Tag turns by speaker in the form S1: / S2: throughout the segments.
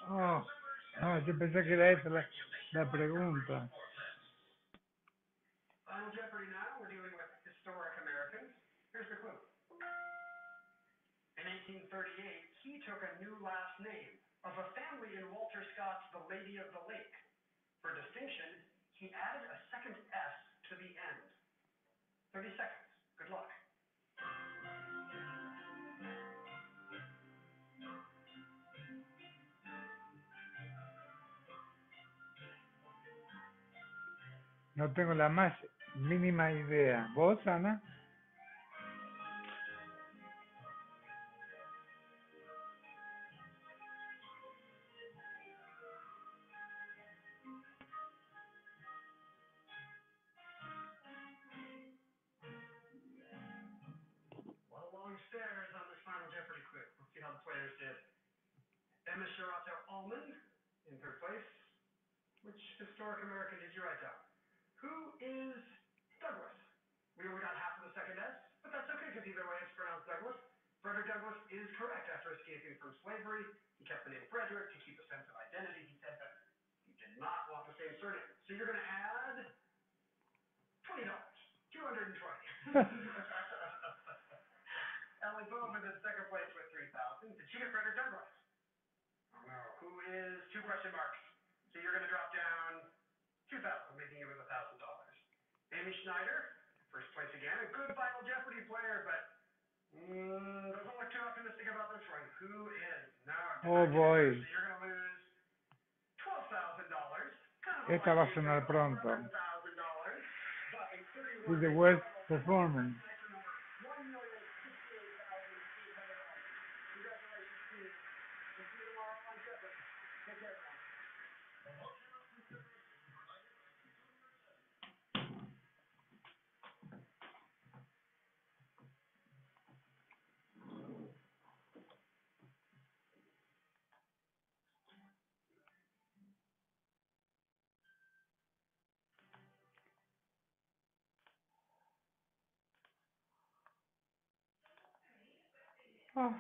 S1: Oh, no, yo pensé que era esa la pregunta.
S2: Final Jeopardy now. We're dealing with historic Americans. Here's the clue. In 1838, he took a new last name of a family in Walter Scott's The Lady of the Lake. For distinction, he added a second S to the end. 30 seconds. Good luck.
S1: No tengo la más mínima idea. ¿Vos, Ana?
S2: A lot of long stares on this Final Jeopardy quiz. Let's see how the players did. Emma Shirata Allman in third place. Which historic American did you write down? Who is Douglas? We only got half of the second S, but that's okay because either way it's pronounced Douglas. Frederick Douglass is correct. After escaping from slavery, he kept the name Frederick to keep a sense of identity. He said that he did not want the same surname. So you're going to add $20, $220. Ellie Bowman in second place with $3,000. Did she get Frederick Douglass? Oh no. Who is two question marks? So you're going to drop down $2,000, making it with $1,000. Amy Schneider, first place again. A good Final Jeopardy player, but doesn't look too optimistic about this one. Who is? No.
S1: Oh boy.
S2: So you're going to lose $12,000.
S1: Esta va a sonar pronto.
S2: $11,000.
S1: With the worst performance. Oh.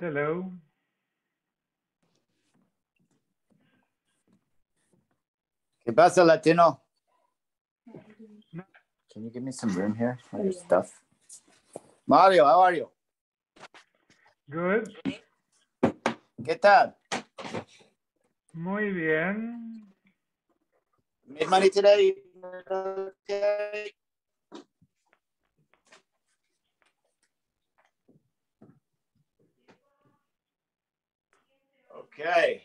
S1: Hello.
S3: ¿Qué pasa, Latino?
S1: No.
S3: Can you give me some room here for your stuff? Mario, how are you?
S1: Good.
S3: ¿Qué tal?
S1: Muy bien.
S3: Made money today? Okay. Okay.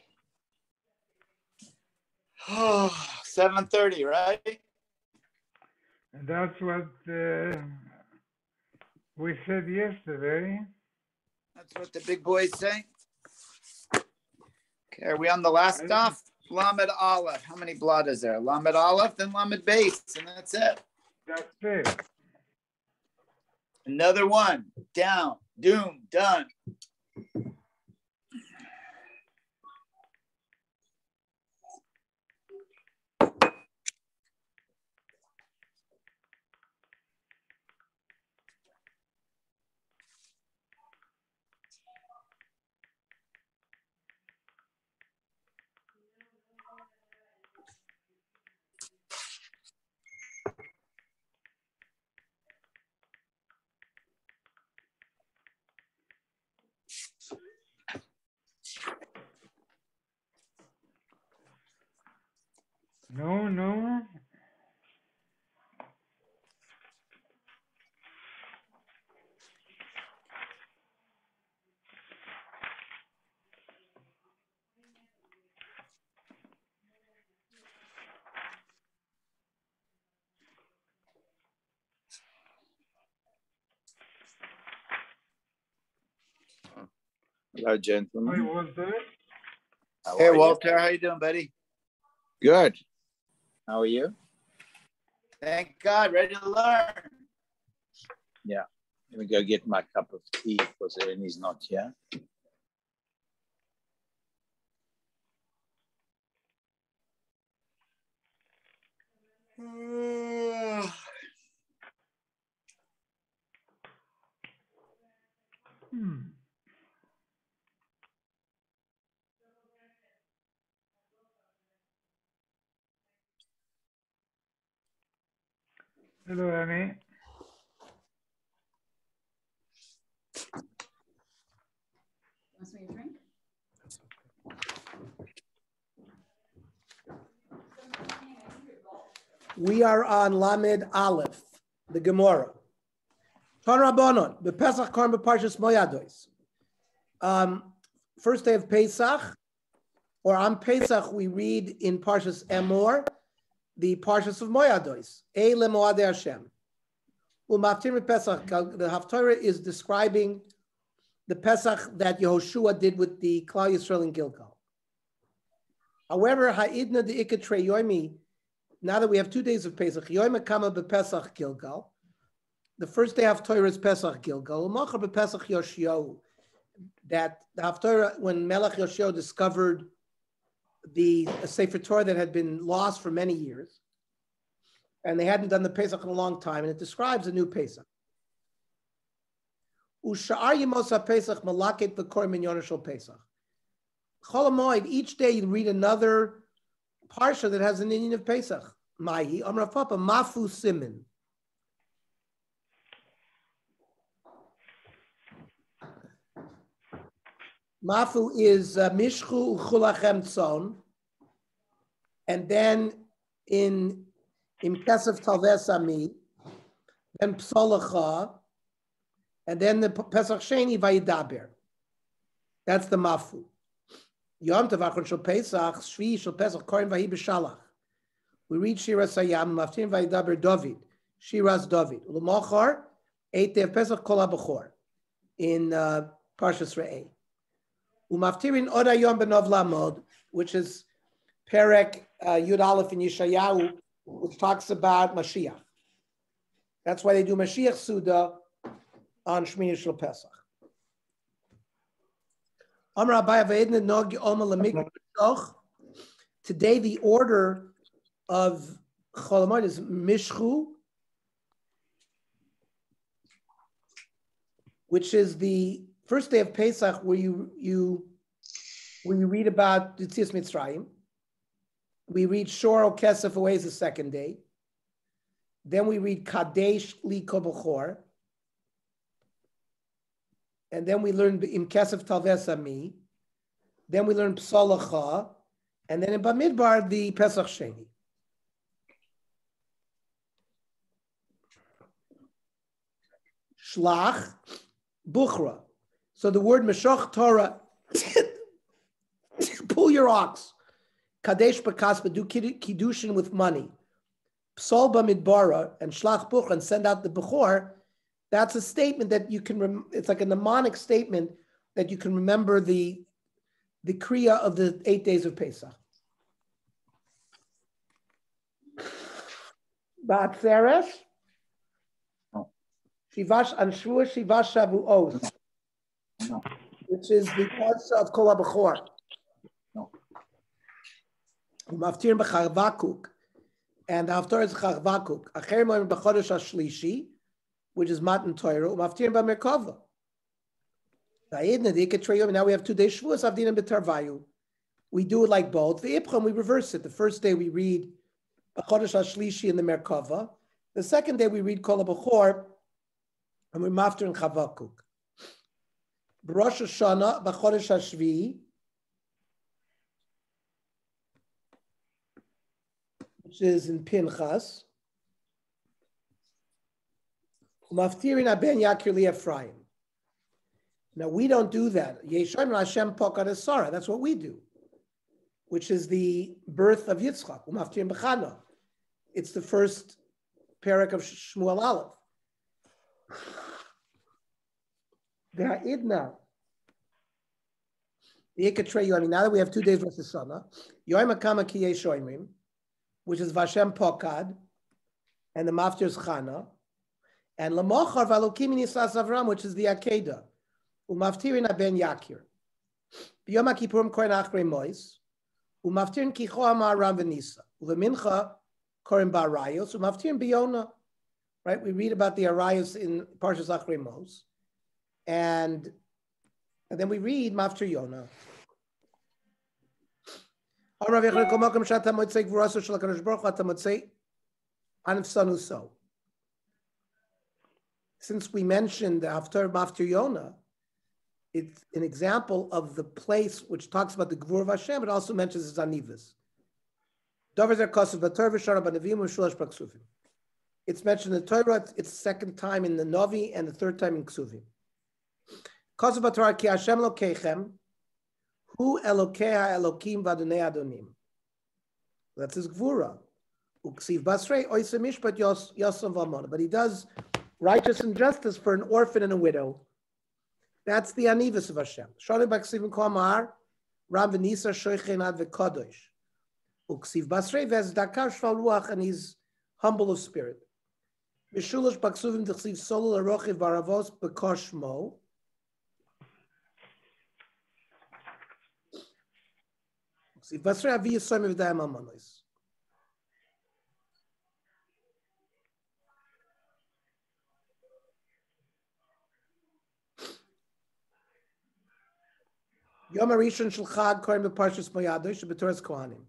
S3: 7:30, right?
S1: And that's what we said yesterday.
S3: That's what the big boys say. Okay, are we on the last stuff? Lamed Aleph. How many blot is there? Lamed Aleph, then Lamed Base, and that's it.
S1: That's it.
S3: Another one. Down. Doom. Done.
S1: No.
S3: Hello, gentlemen.
S1: Hi, Walter.
S3: Hey, Walter. How you doing, buddy? Good. How are you? Thank God. Ready to learn. Yeah. Let me go get my cup of tea because Ernie's not here.
S1: Hello, Annie.
S4: Want some of your drink?
S5: We are on Lamed Aleph, the Gemara. Ton Rabbanon, the Pesach Korban B'Parshas Moyados. First day of Pesach, or on Pesach, we read in Parshas Emor, the Parshas of Moyados. Eile Moadei Hashem. U'maftir Pesach. The Haftarah is describing the Pesach that Yehoshua did with the Klal Yisrael in Gilgal. However, Ha'idna the Ikatrei Yomi. Now that we have 2 days of Pesach, Yoim Kama bePesach Gilgal. The first day of Torah is Pesach Gilgal. U'machar bePesach Yoshio. That the Haftarah, when Melech Yoshio discovered the Sefer Torah that had been lost for many years, and they hadn't done the Pesach in a long time, and it describes a new Pesach. U'sha'ar Yemos HaPesach malaket v'kor min Yonah Pesach. Chol HaMoed, each day you read another parsha that has an Indian of Pesach. Mahi, Amar Papa, Mafu Simin. Mafu is Mishchu Uchulachem Tzon. And then in Kesef Talves Ami, then Psolacha, and then the Pesach Sheni Vayidaber. That's the Mafu. Yom Tavachon Shel Pesach, Shvi Shel Pesach, Korim Vahi B'Shalach. We read Shiras Hayam, Maftim Vayidaber David, Shiras David. L'mochar, Eitev Pesach Kol HaBechor, in Parshas Re'eh. Umaftirin Oda Yom Benov Lamod, which is Perek Yud Aleph in Yeshayahu, which talks about Mashiach. That's why they do Mashiach Suda on Shmini Shel Pesach. Today, the order of Chol HaMoed is Mishchu, which is the first day of Pesach, where you read about Yetzias Mitzrayim. We read Shor O Kesef Away is the second day. Then we read Kadesh Li Kol Bechor. And then we learn Im Kesef Talves Ami. Then we learn Psolacha. And then in Bamidbar, the Pesach Sheni. Shlach, Buchra. So the word Meshach Torah, pull your ox. Kadesh B'Kaspa, do Kiddushin with money. Psal Bamidbara and Shlach Buchra, and send out the Bechor. That's a statement that you can, it's like a mnemonic statement that you can remember the Kriya of the 8 days of Pesach. Ba'atzeres.
S3: No.
S5: Shivash Anshua Shivash Shavuos.
S3: No.
S5: Which is the parts of Kol HaBechor.
S3: No.
S5: Umaftir b'Chavakuk. And the Haftarah is Chavakuk. Acher moim b'Chodesh HaShlishi, which is Matan Torah. Umaftir b'Merkava. Now we have 2 days Shavuos, Avdin and B'Tarvayu. We do it like both. The Ipcham, we reverse it. The first day we read Chodesh HaShlishi in the Merkava. The second day we read Kol HaBechor, and we're Maftir and Chavakuk. B'Rosh Hashanah, b'Chodesh HaShvi'i, which is in Pinchas. Umaftirin aben Yakir li Ephraim. Now we don't do that. Yeshayim Hashem Pokad Esara. That's what we do, which is the birth of Yitzchak. Umaftirin b'Chana. It's the first parak of Shmuel Aleph. Now that we have 2 days Rosh Hashanah, Yoim Hakama Ki Yeshoimrim, which is Vashem Pokad, and the Maftir is Chana, and Lamochar Valokim Nisas Avram, which is the Akedah. Umaftirin aben Yakir. B'Yom HaKippurim koren achrei Mois. Umaftirin kicho amar Ram v'Nisa. Uvemincha koren ba'arayos. Umaftirin b'Yona. Right, we read about the arayos in Parshas Achrei Mos, and then we read Maftir Yona. Since we mentioned after Maftir Yona, it's an example of the place which talks about the Gvur of Hashem, but also mentions his Anivas. It's mentioned in the Torah, it's the second time in the Novi and the third time in Ksuvim. Kosav Torah ki Hashem Elokeichem, hu Elokei Elokim v'Adonei Adonim. That's his Gvura. Uksiv Basrei oisem mishpat yosam v'amona. But he does righteous and justice for an orphan and a widow. That's the Anivas of Hashem. Shoni b'Ksivim Komar, Ram v'Nisa shoichen ad v'Kadosh. Uksiv Basrei v'Zdakar shval ruach, and he's humble of spirit. Mishulosh b'Ksuvim t'chsiv solo l'rochiv baravos b'koshmo. Uksiv Basrei avi yisoim v'dayim amonos. Yom HaRishon Shel Chag Kohen b'Parshas Moyadosh b'Toras Kohanim.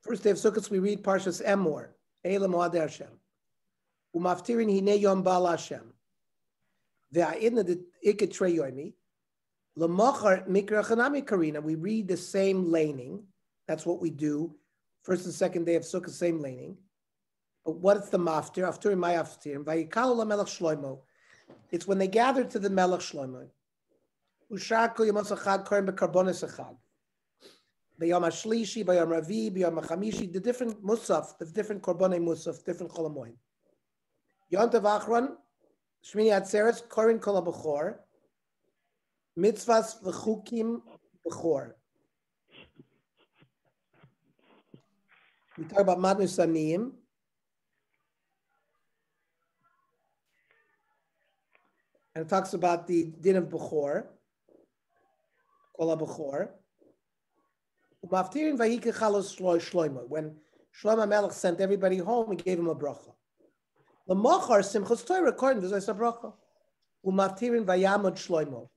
S5: First day of Sukkot we read Parshas Emor, Eila Moadei Hashem. Umaftirin Hinei Yom Bal Hashem. Ve'a'idna de Iket Trei Yomi. L'mochar Mikra Chanami Karina. We read the same laning. That's what we do. First and second day of Sukkot, same laning. But what is the maftir? After my aftir, Vayikalu LaMelech Shlomo. It's when they gathered to the Melech Shlomo. Ushaku Yom HaChag Kohen b'Karbonos Echad. B'Yom HaShlishi, B'Yom Ravi, B'Yom HaChamishi, the different musaf, the different Korbonei musaf, different Cholamoim. Yom Tov Achron, Shmini Atzeres, Korin Kol HaBechor, Mitzvahs V'chukim Bechor. We talk about Matnus Aniyim. And it talks about the din of Bechor, Kol HaBechor. Umaftirin vayike chalos Shlomo. When Shlomo Melech sent everybody home, he gave him a bracha. L'mochar simchos Torah, according to this bracha. Umaftirin vayamod Shlomo,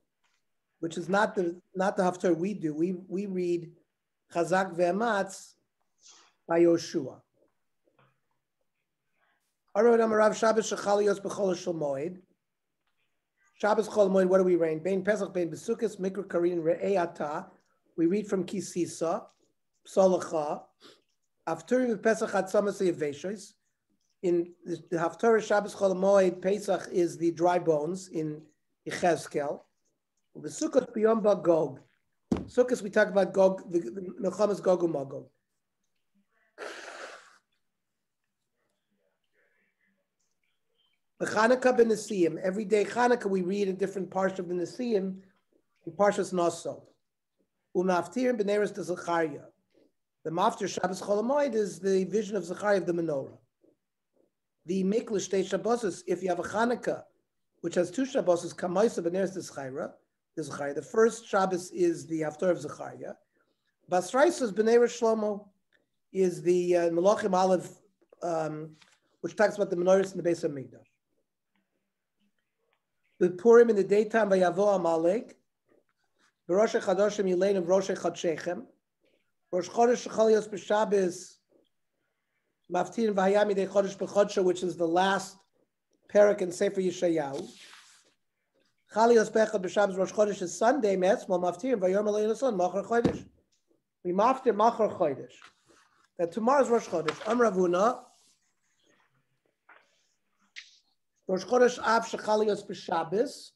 S5: which is not the haftarah we do. We read Chazak ve'ematz by Yoshua. Arod Amarav Shabbos shechalios b'chol shel moed. Shabbos chol moed. What do we read? Bein Pesach, bein Besukkos, Mikra Karin Re'ei Ata. We read from Kisisa, Psolacha, Haftarah Pesach Hatzamas Yeveshos. In the Haftarah Shabbos Chol Moed, Pesach is the dry bones in Yechezkel. The Sukkot B'Yom Gog. Sukkot we talk about Gog, the Melchamas Gog uMagog. The Chanukah b'Nesim. Every day Chanukah we read a different parsha of the Nesim in Parshas Naso. Umaftir b'Neres de Zechariah. The Maftir Shabbos Chol HaMoed is the vision of Zechariah of the menorah. the Miklish Shtei Shabbos, if you have a Hanukkah, which has two Shabbos, Kamaisa Beneres the Zechariah. The first Shabbos is the Haftarah of Zechariah. Basraisas B'nei Rosh Shlomo is the Melachim Aleph, which talks about the menorahs in the base of Mikdash. The Purim in the daytime, Vayavo Amalek. B'Rosh Chadashim Yilein of Rosh Chadshechem. Rosh Chodesh Chalios B'Shabbos Maftir V'Hayami De Chodesh B'Chodsha, which is the last parak in Sefer Yeshayahu. Chalios B'Echad B'Shabbos Rosh Chodesh is Sunday. Me'etzmo Maftir V'Yom Aleinu Son Machar Chodesh. We maftir Machar Chodesh. That tomorrow's Rosh Chodesh. Am Ravuna. Rosh Chodesh Av Shechalios B'Shabbos.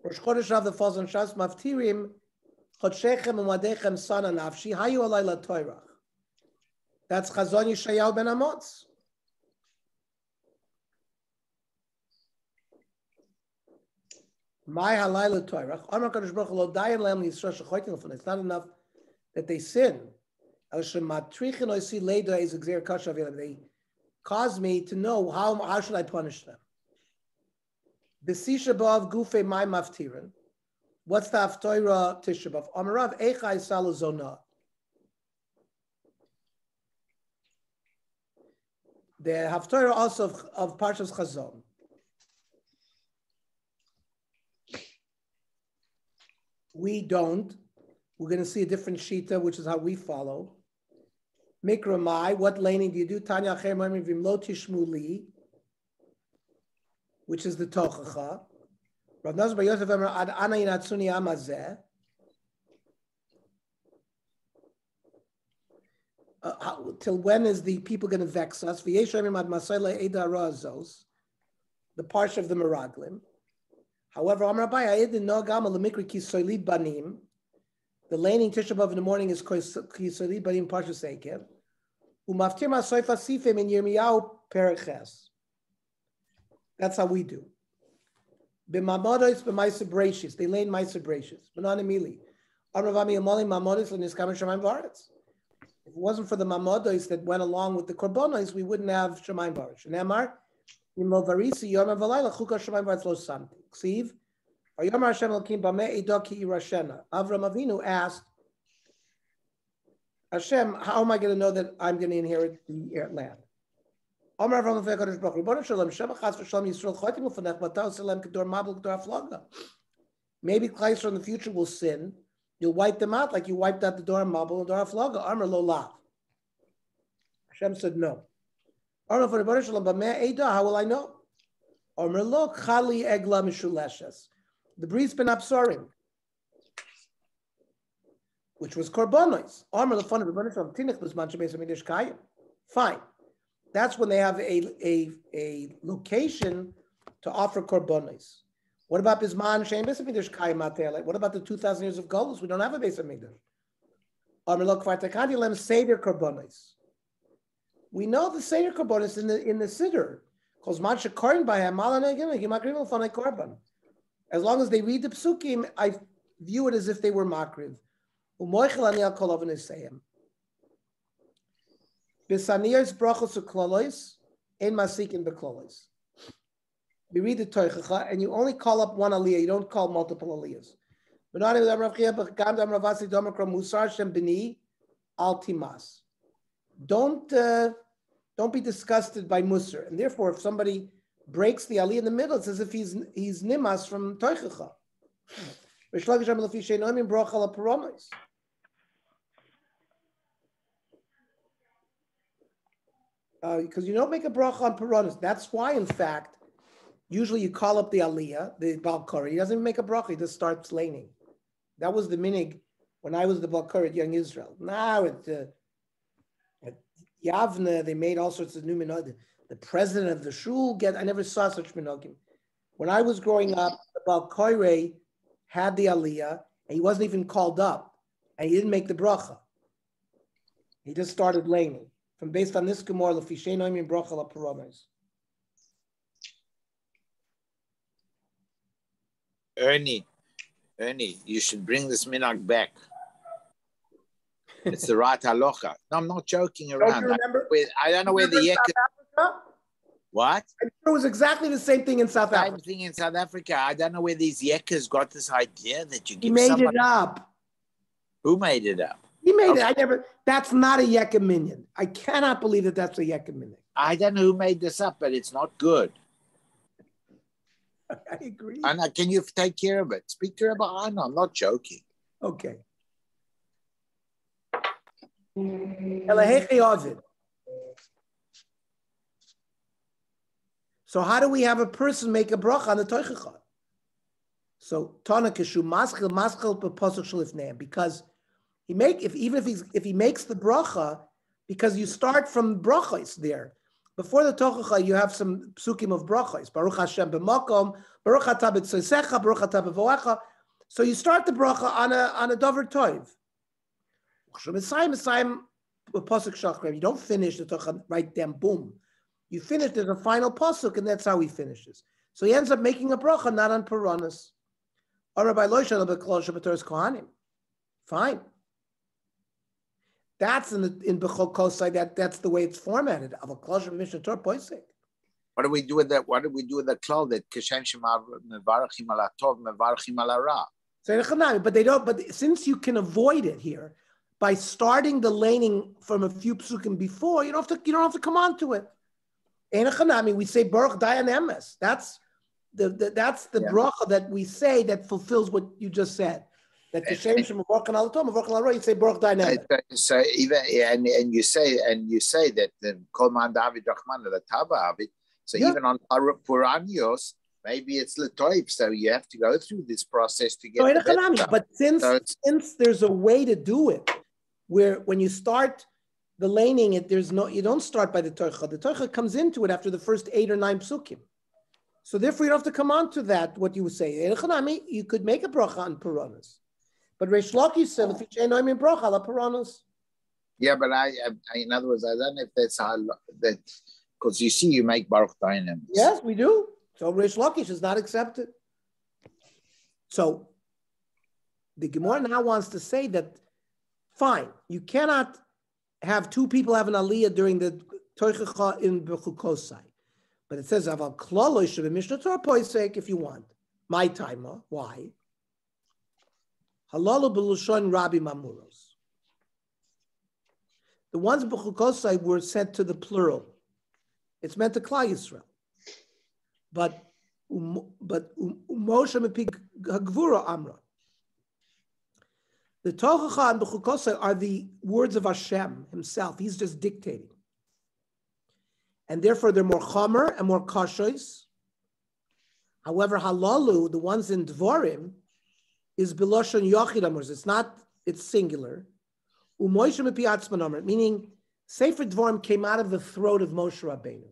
S5: Rosh Chodesh Av the falls on Shabbos Maftirim Chodshechem Umadechem Sana Nafshi Hayu Alayla Toirach. That's Chazon Yeshayahu ben Amos. My Halayla Toirach. Amar Kadosh Baruch Hu Lo Dayan Lehem Yisrael Shechoytin Lefnei. It's not enough that they sin. They cause me to know how should I punish them. B'sisha b'av gufei my maftirin. What's the Haftorah Tisha B'av? Amarav Eicha Yisrael Zonah. The Haftorah also of Parshas Chazon. We don't. We're going to see a different shita, which is how we follow. Mikra Mai, what laning do you do? Tanya Acher Ma'amrim V'imlo Tishmu Li, which is the Tochacha. Rav Nazar Bar Yosef Emer Ad Ana Yinatzuni Amazeh. Till when is the people going to vex us? V'yesh Emim Ad Masayla Eda Razos, the parsha of the Meraglim. However, Amar Abai Ayid No Gama Lemikri Ki Soili Banim. The laning Tisha B'av in the morning is Ki Soili Banim Parsha Seikev. Umaftir Masoifa Sifim in Yirmiyahu Pereches. That's how we do. B'mamodos b'maisa brachis. They lay in maisa brachis. B'nan emili. Amravami amoli mamodos l'niskam shamayim v'aretz. If it wasn't for the mamodos that went along with the korbanos, we wouldn't have shamayim v'aretz. Shneimar imo varisi yom v'layla chuka shamayim v'aretz lo samti. Ksiv. Vayom Hashem Elokim b'mei edo ki irashena. Avram Avinu asked Hashem, how am I going to know that I'm going to inherit the land? Maybe Klal Yisrael in the future will sin. You'll wipe them out like you wiped out the Dor Mabul and Dor Aflaga. Amar lo lav. Hashem said no. How will I know? Amar lo chali egla mishuleshes. The breed's been absorbing, which was korbanos. Amar lo fun of Rebbeinu tinich b'zman shebeis hamidrash kayim. Fine. That's when they have a location to offer korbanos. What about Bisman Shein Beis Hamikdash Kayim Atele? What about the 2,000 years of Golus? We don't have a Beis Hamikdash. Amar lo kvar takadi lem seder korbanos. We know the seder korbanos in the siddur. Because man shekorin b'hem malanegim gimakrim l'fanei korban. As long as they read the psukim, I view it as if they were makriv. Umoichel ani al kol oven esayim. B'saniyos brachos u'klolos, ein masikin b'klolos. We read the Toichacha, and you only call up one aliyah. You don't call multiple aliyahs. Don't be disgusted by musar. And therefore, if somebody breaks the aliyah in the middle, it's as if he's nimas from Toichacha. Because you don't make a bracha on Puranas. That's why, in fact, usually you call up the Aliyah, the Balkari. He doesn't even make a bracha. He just starts laning. That was the minig when I was the Balkari at Young Israel. Now at Yavne, they made all sorts of new minhagim. The president of the shul I never saw such minhagim. When I was growing up, the Balkari had the Aliyah, and he wasn't even called up, and he didn't make the bracha. He just started laning. From based on this Gemara, l'fishay noimim bracha l'puranos.
S3: Ernie, you should bring this minhag back. It's the right halacha. No, I'm not joking
S5: Don't
S3: around.
S5: you remember?
S3: I don't know where the
S5: Remember
S3: yek.
S5: South Africa?
S3: What?
S5: I'm sure it was exactly the same thing in South
S3: Same
S5: Africa.
S3: thing in South Africa. I don't know where these yekkers got this idea that you
S5: He
S3: give
S5: made
S3: somebody.
S5: it up.
S3: Who made it up?
S5: He made
S3: Okay.
S5: it. I never. That's not a yekka minion. I cannot believe that that's a yekka minion.
S3: I don't know who made this up, but it's not good.
S5: I agree.
S3: And can you take care of it? Speak to her about Anna. I'm not joking.
S5: Okay. Elahechi Ovid. So how do we have a person make a bracha on the toichacha? So Tana Kishu Maschil B'Posach Shalifneim, because if he makes the bracha, because you start from brachos there. Before the tochacha, you have some psukim of brachos. Baruch Hashem b'makom, Baruch atah b'tzosecha, Baruch atah b'voecha. So you start the bracha on a davar toiv. You don't finish the tochacha right then, boom. You finish, there's a final pasuk, and that's how he finishes. So he ends up making a bracha not on Puranas. Fine. That's in Bechol Kosai. That's the way it's formatted.
S3: What do we do with that? What do we do with the klal that Kishem Shema mevarachim ala tov mevarachim ala ra?
S5: But they don't. But since you can avoid it here by starting the laning from a few psukim before, you don't have to come on to it. We say Baruch Dayan Emes. That's the bracha that we say that fulfills what you just said. That Kishem Shema mevarachim ala tov mevarachim ala ra. You say Baruch Dayan Emes.
S3: So even and you say that the Kol Man David Rachman the Tava Avid. So even on Puranios, maybe it's Latoib. So you have to go through this process to get the best.
S5: But since there's a way to do it, where when you start the laning it, you don't start by the Torcha. The Torcha comes into it after the first 8 or 9 psukim. So therefore you don't have to come on to that, what you would say. You could make a bracha on Puranas. But Reish Lakish said, if you know bracha ala Puranas.
S3: Yeah, but I, in other words, I don't know if that's how that. Because you see, you make Baruch Dayanim.
S5: Yes, we do. So Reish Lakish is not accepted. So the Gemara now wants to say that, fine, you cannot have 2 people have an aliyah during the Toichacha in Bechukosai. But it says, Aval Klalo should be Mishnah Torah Poisek if you want. My timer. Why? Halalu Belushon Rabbi Mamuros. The ones in Bechukosai were sent to the plural. It's meant to Klal Yisrael, but Moshe Mepik Hagvura Amra. The Tochacha and Bechukosai are the words of Hashem Himself. He's just dictating, and therefore they're more Chomer and more Kashos. However, Halalu, the ones in Dvorim, is Beloshon Yochid Amros. It's singular. U'Moshe Mepi Atzman Amra, meaning Sefer Dvorim came out of the throat of Moshe Rabbeinu,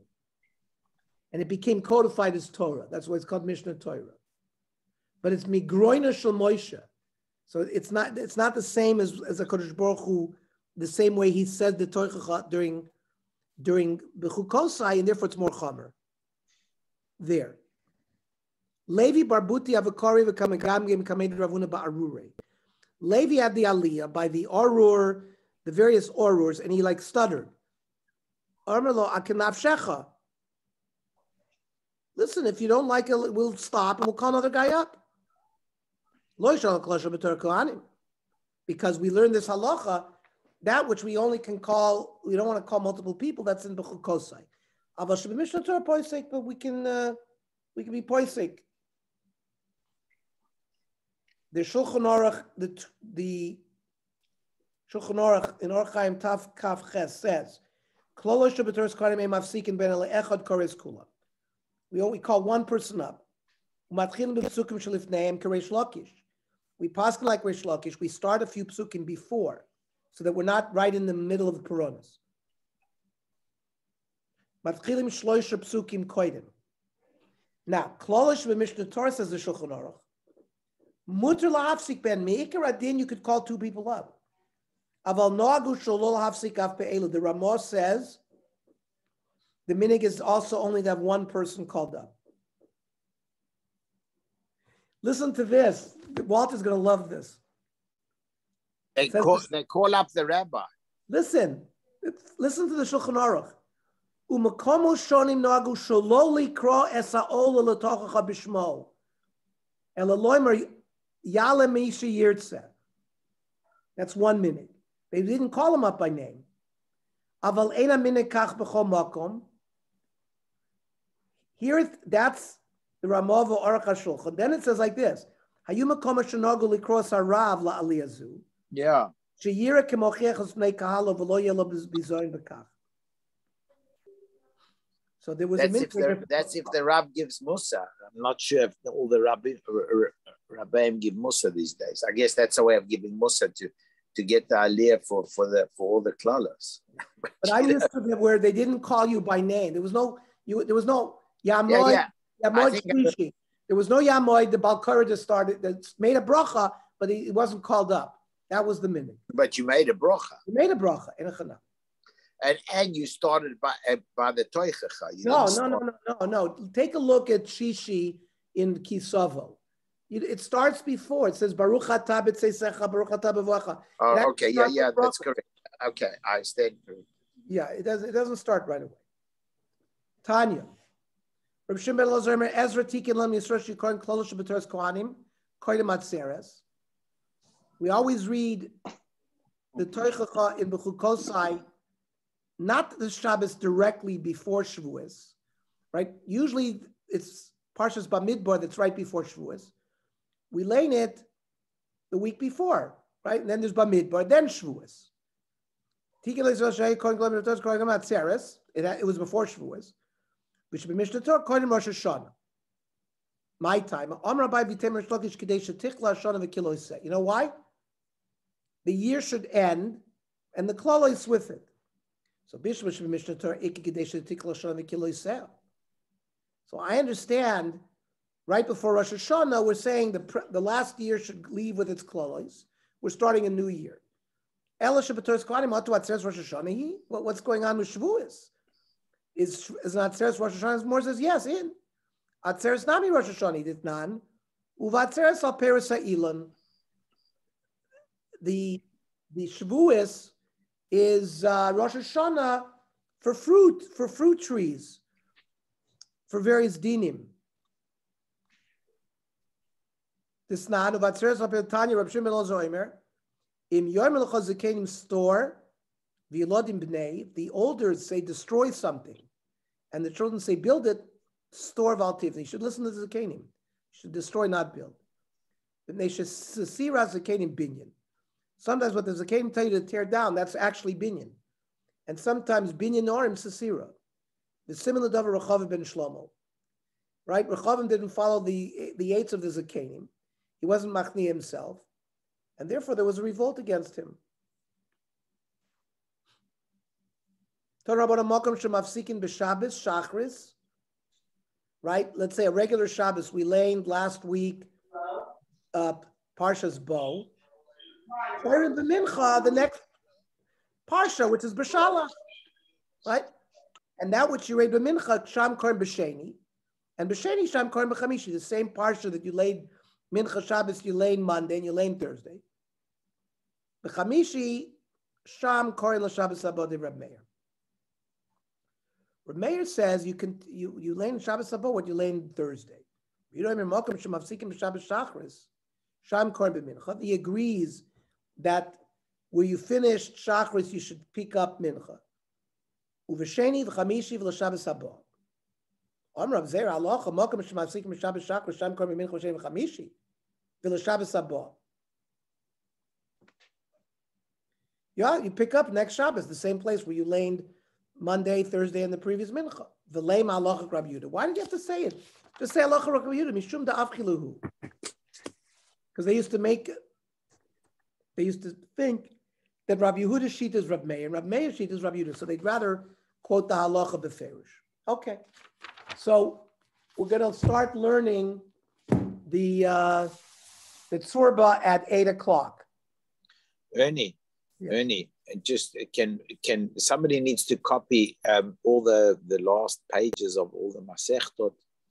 S5: and it became codified as Torah. That's why it's called Mishnah Torah. But it's Migroina Shel Moshe, so it's not the same as a Kodesh Baruch Hu, the same way he said the Torah during Bechukosai, and therefore it's more Chomer. There. Levi Barbuti Avakari v'Kamegam Kamed Ravuna Ba'arure. Levi had the Aliyah by the Orur, the various Orurs, and he stuttered. Armelo Akinavshecha. Listen, if you don't like it, we'll stop and we'll call another guy up. Because we learned this halacha, that which we only can call, we don't want to call multiple people, that's in Bechukosai. But we can be poisek. The Shulchan Aruch, the Shulchan Aruch in Orach Chaim Tav Kaf Ches says, we only call one person up. We pass like Reish Lakish. We start a few psukim before, so that we're not right in the middle of the Puranas. Now, Klolish b'Mishnah Torah says the Shulchan Aruch. Mutter lahafsik ben meikar adin, you could call 2 people up. Aval noagu sholol hafsik af pe'elu. The Ramah says the minig is also only to have 1 person called up. Listen to this. Walter's going to love this.
S3: They call up the rabbi.
S5: Listen to the Shulchan Aruch. Umakomo shonim nagu shaloli kra esa'ola letochacha bishmo. Elaloimer yale misha yirtze. That's 1 minute. They didn't call him up by name. Aval ena minute kach b'chol makom. Here, that's the Ramava Aruch HaShulchan. Then it says like this: Hayumakomo shanagu likros harav la aliyazu.
S3: Yeah.
S5: Sheyira kemochechas bnei kahalo v'lo yelo bizoyin b'kach. So there was
S3: that's if the Rab gives Musa. I'm not sure if all the Rabbeim give Musa these days. I guess that's a way of giving Musa to get the aliyah for all the klalas.
S5: But I understood that where they didn't call you by name. There was no Yamoy. Yamoy there was no Yamoy. The Balkara just started. That made a bracha, but he wasn't called up. That was the minute.
S3: But you made a bracha.
S5: You made a bracha in a chana.
S3: And you started by the toichacha.
S5: No. Take a look at Shishi in Kisavo. It starts before. It says Baruch Atah b'tzeisecha, Baruch Atah b'vocha.
S3: Oh, okay, yeah, that's correct. Okay, I stand correct.
S5: Yeah, it doesn't start right away. Tanya. Reb Shimon ben Elazar, Ezra Tikin Lam Yisrael Shikorin Klolosh B'Toras Kohanim Koydem Atzeres. We always read the toichacha in B'chukosai. Not the Shabbos directly before Shavuos, right? Usually it's Parshas Bamidbar that's right before Shavuos. We learn it the week before, right? And then there's Bamidbar, then Shavuos. It was before Shavuos. We should be Mishnah Torah, Kodim Rosh Hashanah. My time. You know why? The year should end and the klala is with it. So So I understand right before Rosh Hashanah, we're saying the last year should leave with its klolos. We're starting a new year. What's going on with Shavuos? Is not Atzeres Rosh Hashanah? More says yes, in Atzeres Nami Rosh Hashanah Ditnan, Uvatzeres Al Peres Ha'ilan. The Shavuos is Rosh Hashanah for fruit trees, for various dinim. This not of Atzeres Al Peres Tanya Reb Shimon ben Elazar Omer. Im Yom Melachos Zakenim store the Yelodim Bnei. The elders say destroy something, and the children say build it. Store Valtiv. You should listen to the Zakenim. You should destroy, not build. They should see Zakenim binyan. Sometimes what the Zakenim tell you to tear down, that's actually binyan, and sometimes binyan orim sasira. The similar davar Rechavam ben Shlomo, right? Rechavam didn't follow the eights of the Zakenim. He wasn't machni himself. And therefore, there was a revolt against him. Right? Let's say a regular Shabbos. We laned last week Parshas Bo. Or the Mincha, the next Parsha, which is B'Shalach. Right? And that which you read B'Mincha, Sham Korim B'Sheni. And B'Sheni, Sham Korim B'Chamishi. The same Parsha that you laid Mincha Shabbos, you laid Monday, and you laid Thursday. B'Chamishi, Sham Korim L'Shabbos Abod Reb Meir. Reb Meir says you lay Shabbos Abod what you lay Thursday. You don't even welcome Shemavsikim B'Shabbos Shachris. Sham Korim B'Mincha. He agrees that where you finished Shachris, you should pick up Mincha. Uv'Sheni v'Chamishi v'L'Shabbos Abod. Amrav Zera Alocha Mokum Shemavsikim B'Shabbos Shachris Sham Korim B'Mincha v'Sheni v'Chamishi v'L'Shabbos Abod. Yeah, you pick up next Shabbos, the same place where you laid Monday, Thursday, and the previous mincha. V'leim halacha Rabbi Yehuda. Why did you have to say it? Just say halacha Rabbi Yehuda. Mishum da'af chiluhu. Because they used to think that Rabbi Yehuda's sheet is Rabbi Meir, and Rabbi Meir's sheet is Rabbi Yehuda. So they'd rather quote the halacha beferish. Okay, so we're going to start learning the tzorba at 8 o'clock.
S3: Ernie, just can somebody needs to copy all the last pages of all the Masechtot